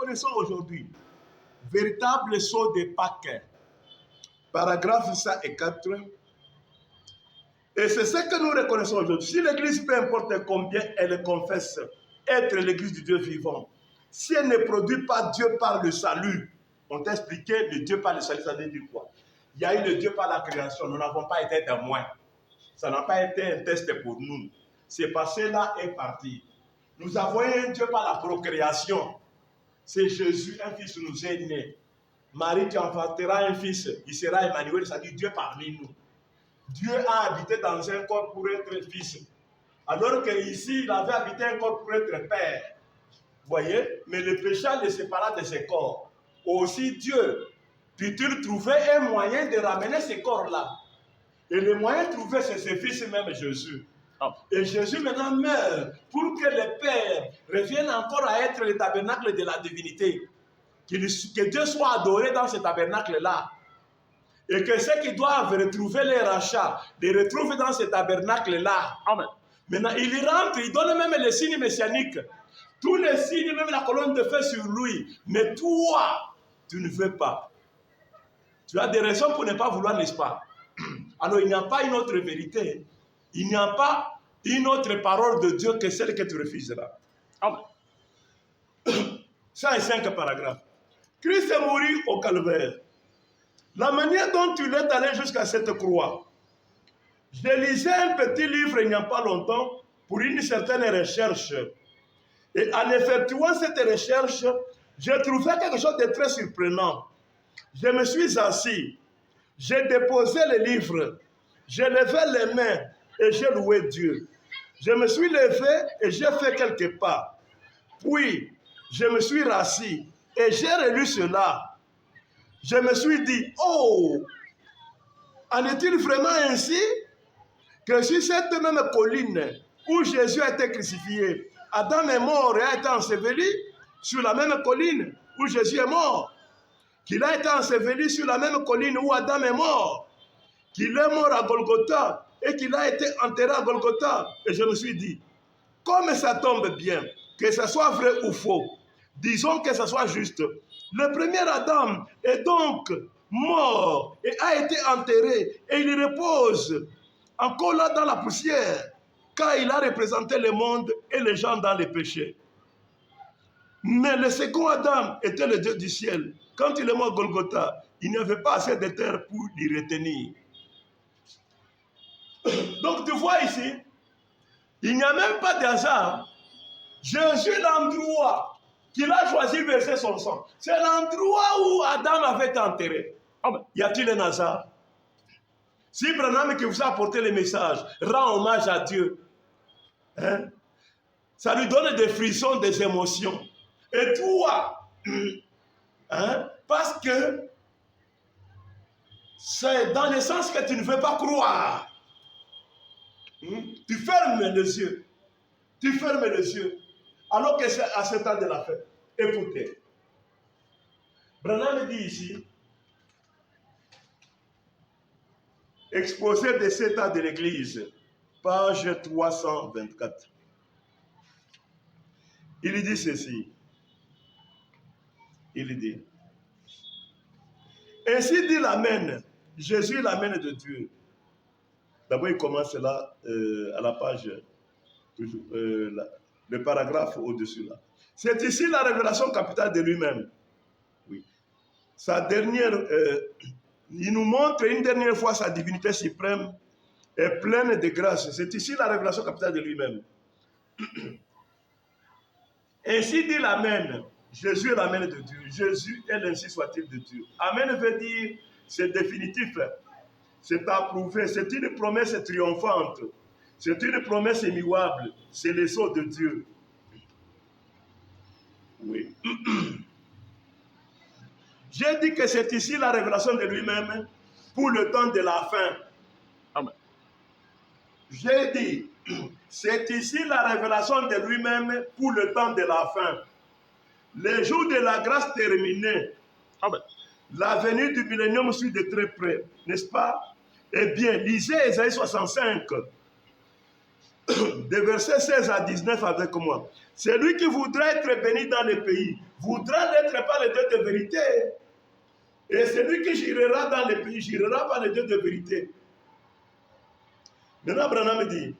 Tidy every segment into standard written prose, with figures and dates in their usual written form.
connaissons aujourd'hui. Véritable sceau de Pâques. Paragraphe 104. Et c'est ce que nous reconnaissons aujourd'hui. Si l'Église, peu importe combien elle confesse être l'Église du Dieu vivant, si elle ne produit pas Dieu par le salut, on t'a expliqué le Dieu par le salut, ça veut dire quoi? Il y a eu le Dieu par la création, nous n'avons pas été témoins. Ça n'a pas été un test pour nous. C'est passé là et parti. Nous avons eu un Dieu par la procréation. C'est Jésus, un fils nous est né. Marie, tu enfanteras un fils, il sera Emmanuel, ça dit Dieu parmi nous. Dieu a habité dans un corps pour être fils. Alors qu'ici, il avait habité un corps pour être père. Vous voyez? Mais le péché le sépara de ses corps. Aussi Dieu peut-il trouver un moyen de ramener ces corps-là. Et le moyen trouvé, c'est ce fils même Jésus. Et Jésus maintenant meurt pour que le Père revienne encore à être le tabernacle de la divinité. Que Dieu soit adoré dans ce tabernacle-là. Et que ceux qui doivent retrouver les rachats, les retrouvent dans ce tabernacle-là. Amen. Maintenant, il y rentre, il donne même les signes messianiques. Tous les signes, même la colonne de feu sur lui. Mais toi, tu ne veux pas. Tu as des raisons pour ne pas vouloir, n'est-ce pas? Alors, il n'y a pas une autre vérité. Il n'y a pas une autre parole de Dieu que celle que tu refuseras. Amen. 105 paragraphes. Christ est mort au calvaire. La manière dont il est allé jusqu'à cette croix. Je lisais un petit livre il n'y a pas longtemps pour une certaine recherche. Et en effectuant cette recherche, j'ai trouvé quelque chose de très surprenant. Je me suis assis, j'ai déposé le livre, j'ai levé les mains et j'ai loué Dieu. Je me suis levé et j'ai fait quelques pas. Puis, je me suis rassis et j'ai relu cela. Je me suis dit, oh, en est-il vraiment ainsi que sur cette même colline où Jésus a été crucifié, Adam est mort et a été enseveli sur la même colline où Jésus est mort, qu'il a été enseveli sur la même colline où Adam est mort, qu'il est mort à Golgotha et qu'il a été enterré à Golgotha. Et je me suis dit, comme ça tombe bien, que ce soit vrai ou faux, disons que ce soit juste. Le premier Adam est donc mort et a été enterré et il repose encore là dans la poussière, car il a représenté le monde et les gens dans les péchés. Mais le second Adam était le Dieu du ciel. Quand il est mort à Golgotha, il n'y avait pas assez de terre pour l'y retenir. Donc tu vois ici, il n'y a même pas de hasard. Jésus, l'endroit qu'il a choisi verser son sang, c'est l'endroit où Adam avait été enterré. Y a-t-il un hasard? Si Branham qui vous a apporté le message rend hommage à Dieu, hein, ça lui donne des frissons, des émotions. Et toi, hein, parce que c'est dans le sens que tu ne veux pas croire. Tu fermes les yeux. Tu fermes les yeux. Alors que c'est à ce temps de la fête. Écoutez. Branham dit ici, exposé des 7 ans de l'Église, page 324. Il dit ceci. Il dit, ainsi dit l'Amen. Jésus est l'Amen de Dieu. D'abord, il commence là, à la page, le paragraphe au-dessus là. C'est ici la révélation capitale de lui-même. Oui. Sa dernière, il nous montre une dernière fois sa divinité suprême est pleine de grâce. C'est ici la révélation capitale de lui-même. Ainsi dit l'Amen. Jésus est l'Amen de Dieu. Jésus est l'ainsi soit-il de Dieu. Amen veut dire c'est définitif. C'est approuvé. C'est une promesse triomphante. C'est une promesse immuable. C'est le sceau de Dieu. Oui. J'ai dit que c'est ici la révélation de lui-même pour le temps de la fin. Amen. J'ai dit, c'est ici la révélation de lui-même pour le temps de la fin. Les jours de la grâce terminés. Amen. La venue du millénium suit de très près, n'est-ce pas? Eh bien, lisez Ésaïe 65, de versets 16 à 19 avec moi. Celui qui voudrait être béni dans les pays, voudra n'être pas le Dieu de vérité. Et celui qui girera dans les pays, girera pas le Dieu de vérité. Maintenant, Branham dit,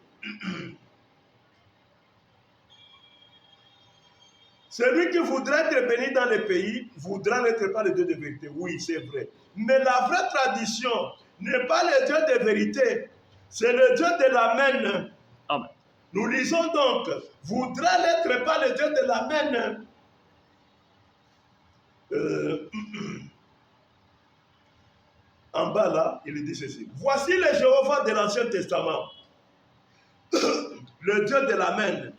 celui qui voudra être béni dans les pays, voudra n'être pas le Dieu de vérité. Oui, c'est vrai. Mais la vraie tradition n'est pas le Dieu de vérité, c'est le Dieu de l'amen. Amen. Nous lisons donc, voudra n'être pas le Dieu de l'amen. En bas là, il dit ceci. Voici le Jéhovah de l'Ancien Testament, le Dieu de l'amen.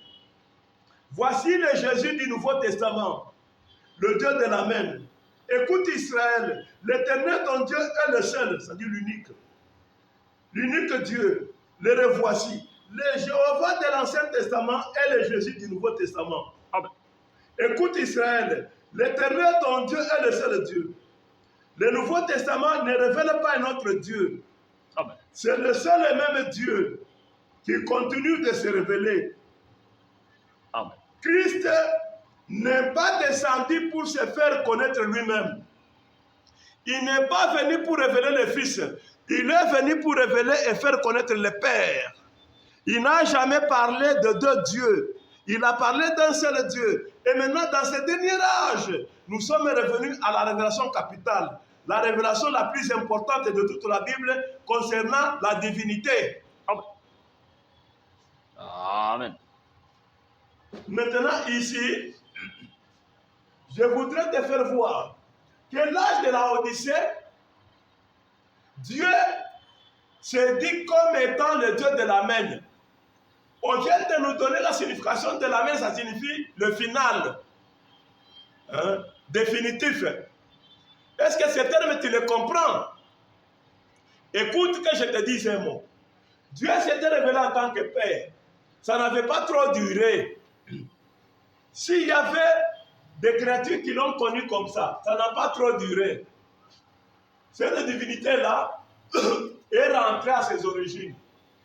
Voici le Jésus du Nouveau Testament, le Dieu de l'amen. Écoute Israël, l'Éternel ton Dieu est le seul, c'est-à-dire l'unique. L'unique Dieu, le revoici. Le Jéhovah de l'Ancien Testament est le Jésus du Nouveau Testament. Amen. Écoute Israël, l'Éternel ton Dieu est le seul Dieu. Le Nouveau Testament ne révèle pas un autre Dieu. Amen. C'est le seul et même Dieu qui continue de se révéler. Amen. Christ n'est pas descendu pour se faire connaître lui-même. Il n'est pas venu pour révéler le Fils. Il est venu pour révéler et faire connaître le Père. Il n'a jamais parlé de deux dieux. Il a parlé d'un seul Dieu. Et maintenant, dans ce dernier âge, nous sommes revenus à la révélation capitale. La révélation la plus importante de toute la Bible concernant la divinité. Amen. Amen. Maintenant, ici, je voudrais te faire voir que l'âge de la Odyssée, Dieu se dit comme étant le Dieu de l'amen. On vient de nous donner la signification de l'amen, ça signifie le final, définitif. Est-ce que ce terme, tu le comprends? Écoute que je te dise un mot. Dieu s'était révélé en tant que Père. Ça n'avait pas trop duré. S'il y avait des créatures qui l'ont connu comme ça n'a pas trop duré. Cette divinité-là est rentrée à ses origines.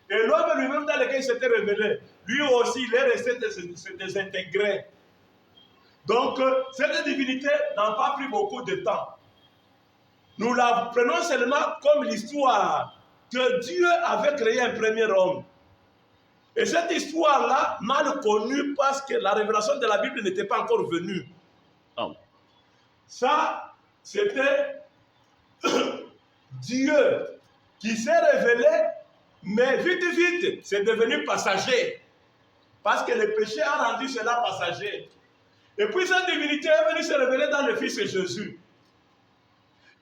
Et l'homme lui-même dans lequel il s'était révélé, lui aussi, il est resté se désintégrer. Donc, cette divinité n'a pas pris beaucoup de temps. Nous la prenons seulement comme l'histoire que Dieu avait créé un premier homme. Et cette histoire-là, mal connue parce que la révélation de la Bible n'était pas encore venue. Oh. Ça, c'était Dieu qui s'est révélé, mais vite, c'est devenu passager. Parce que le péché a rendu cela passager. Et puis cette divinité est venue se révéler dans le Fils Jésus.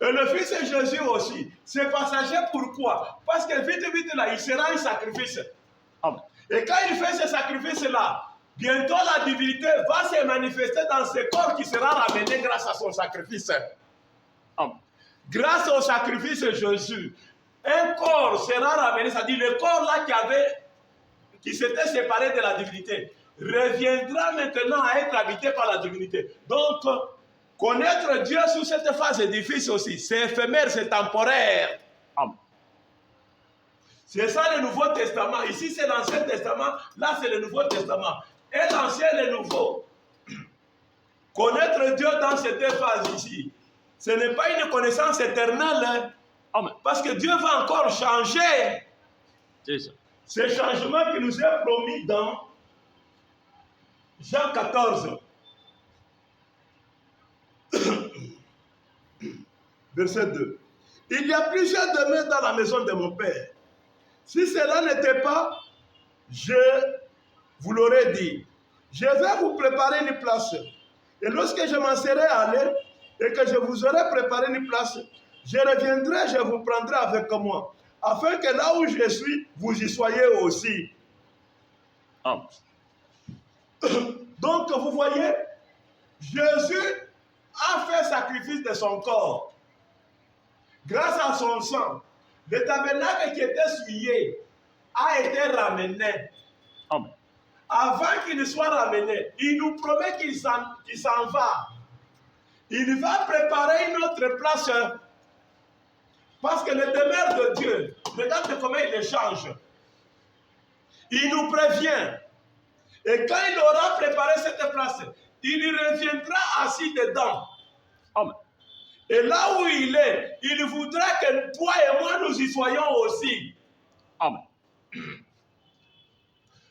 Et le Fils Jésus aussi. C'est passager pourquoi? Parce que vite là, il sera un sacrifice. Amen. Et quand il fait ce sacrifice-là, bientôt la divinité va se manifester dans ce corps qui sera ramené grâce à son sacrifice. Amen. Grâce au sacrifice de Jésus, un corps sera ramené, c'est-à-dire le corps là qui s'était séparé de la divinité, reviendra maintenant à être habité par la divinité. Donc, connaître Dieu sous cette phase est difficile aussi. C'est éphémère, c'est temporaire. Amen. C'est ça le Nouveau Testament. Ici, c'est l'Ancien Testament. Là, c'est le Nouveau Testament. Et l'Ancien et le Nouveau. Connaître Dieu dans ces deux phases ici, ce n'est pas une connaissance éternelle. Hein? Amen. Parce que Dieu va encore changer. C'est ça. Ce changement qui nous est promis dans Jean 14. Verset 2. Il y a plusieurs demeures dans la maison de mon Père. Si cela n'était pas, je vous l'aurais dit. Je vais vous préparer une place. Et lorsque je m'en serai allé et que je vous aurai préparé une place, je reviendrai, je vous prendrai avec moi, afin que là où je suis, vous y soyez aussi. Amen. Donc, vous voyez, Jésus a fait sacrifice de son corps. Grâce à son sang, le tabernacle qui était souillé a été ramené. Amen. Avant qu'il ne soit ramené, il nous promet qu'il s'en va. Il va préparer une autre place. Parce que le demeure de Dieu, regarde comment il les change. Il nous prévient. Et quand il aura préparé cette place, il reviendra assis dedans. Amen. Et là où il est, il voudra que toi et moi nous y soyons aussi. Amen.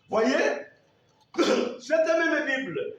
Voyez, cette même Bible